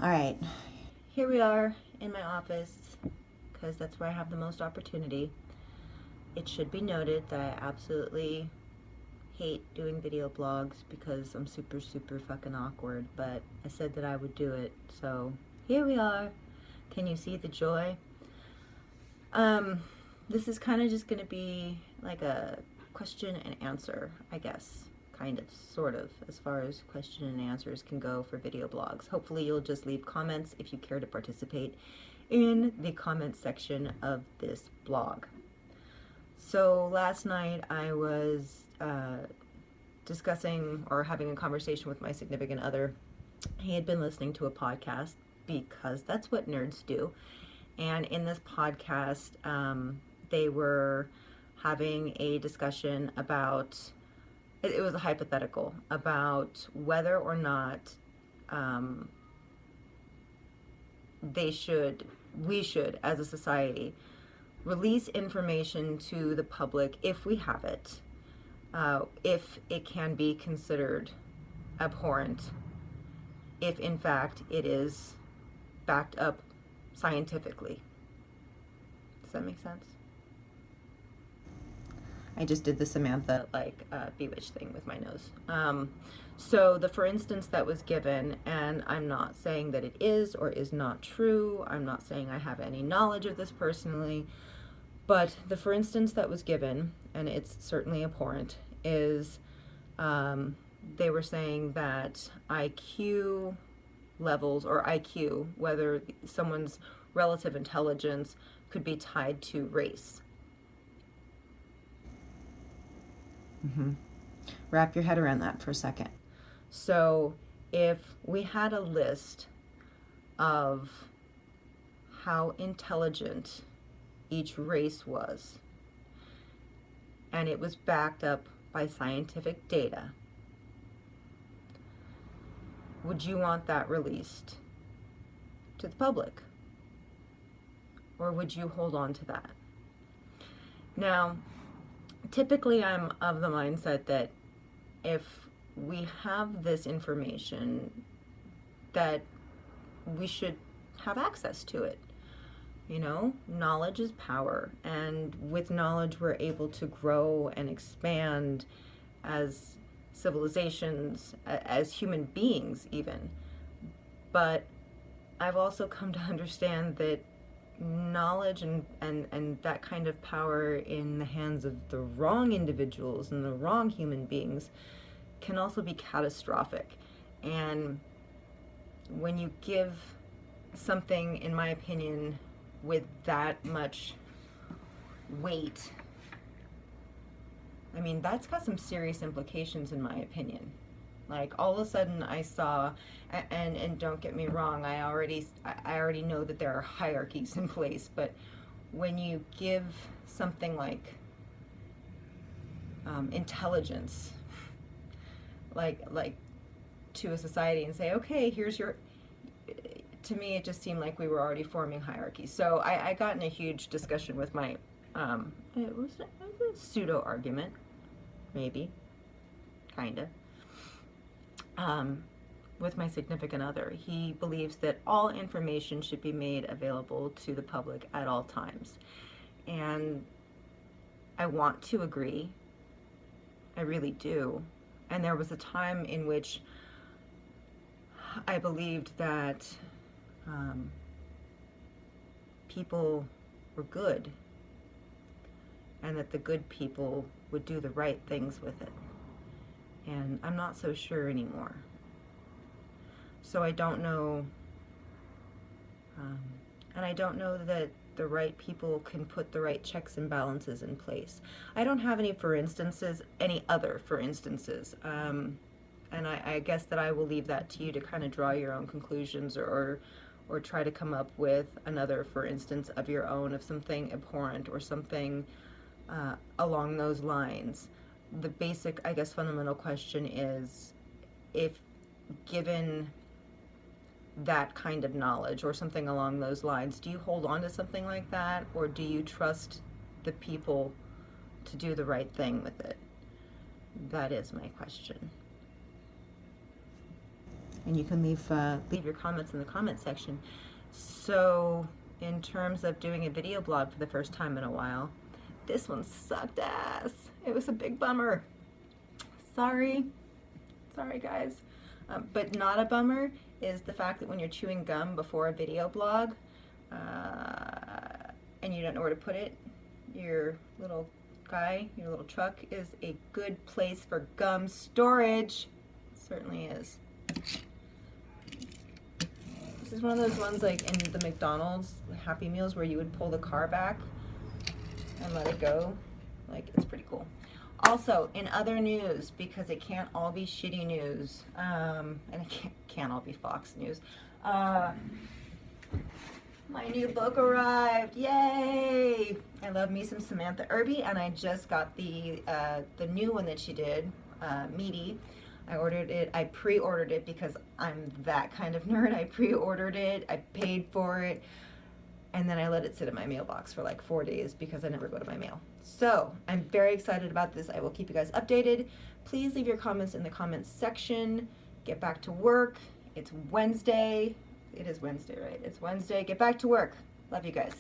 All right, here we are in my office because that's where I have the most opportunity. It should be noted that I absolutely hate doing video blogs because I'm super, super fucking awkward, but I said that I would do it, so here we are. Can you see the joy? This is kind of just going to be like a question and answer, I guess. Kind of, sort of, as far as question and answers can go for video blogs. Hopefully you'll just leave comments if you care to participate in the comment section of this blog. So last night I was discussing or having a conversation with my significant other. He had been listening to a podcast because that's what nerds do. And in this podcast, they were having a discussion about, it was a hypothetical, about whether or not we should, as a society, release information to the public if we have it, if it can be considered abhorrent, if in fact it is backed up scientifically. Does that make sense? I just did the Samantha, Bewitched thing with my nose. So the for instance that was given, and I'm not saying that it is or is not true, I'm not saying I have any knowledge of this personally, but the for instance that was given, and it's certainly abhorrent, is they were saying that IQ levels, or IQ, whether someone's relative intelligence could be tied to race. Wrap your head around that for a second. So if we had a list of how intelligent each race was, and it was backed up by scientific data, would you want that released to the public? Or would you hold on to that? Now, typically I'm of the mindset that if we have this information, that we should have access to it. You know, knowledge is power, and with knowledge we're able to grow and expand as civilizations, as human beings even. But I've also come to understand that knowledge and that kind of power in the hands of the wrong individuals and the wrong human beings can also be catastrophic. And when you give something, in my opinion, with that much weight, I mean, that's got some serious implications in my opinion. Like, all of a sudden I saw, and don't get me wrong, I already know that there are hierarchies in place, but when you give something like intelligence, like to a society and say, okay, here's your, to me it just seemed like we were already forming hierarchies. So I got in a huge discussion with my, it was a pseudo argument, maybe, kinda. With my significant other. He believes that all information should be made available to the public at all times. And I want to agree. I really do. And there was a time in which I believed that people were good, and that the good people would do the right things with it. And I'm not so sure anymore. So I don't know, and I don't know that the right people can put the right checks and balances in place. I don't have any other for instances, and I guess that I will leave that to you to kind of draw your own conclusions, or try to come up with another for instance of your own, of something abhorrent or something along those lines. The basic, I guess, fundamental question is, if given that kind of knowledge or something along those lines, do you hold on to something like that, or do you trust the people to do the right thing with it? That is my question. and you can leave your comments in the comment section. So in terms of doing a video blog for the first time in a while, this one sucked ass. It was a big bummer. Sorry guys. But not a bummer is the fact that when you're chewing gum before a video blog, and you don't know where to put it, your little truck is a good place for gum storage. It certainly is. This is one of those ones like in the McDonald's Happy Meals where you would pull the car back and let it go. Like, it's pretty cool. Also, in other news, because it can't all be shitty news, and it can't all be Fox News, my new book arrived. Yay! I love me some Samantha Irby, and I just got the new one that she did, Meaty. I ordered it. I pre-ordered it because I'm that kind of nerd. I pre-ordered it. I paid for it. And then I let it sit in my mailbox for like 4 days because I never go to my mail. So I'm very excited about this. I will keep you guys updated. Please leave your comments in the comments section. Get back to work. It's Wednesday. It is Wednesday, right? It's Wednesday. Get back to work. Love you guys.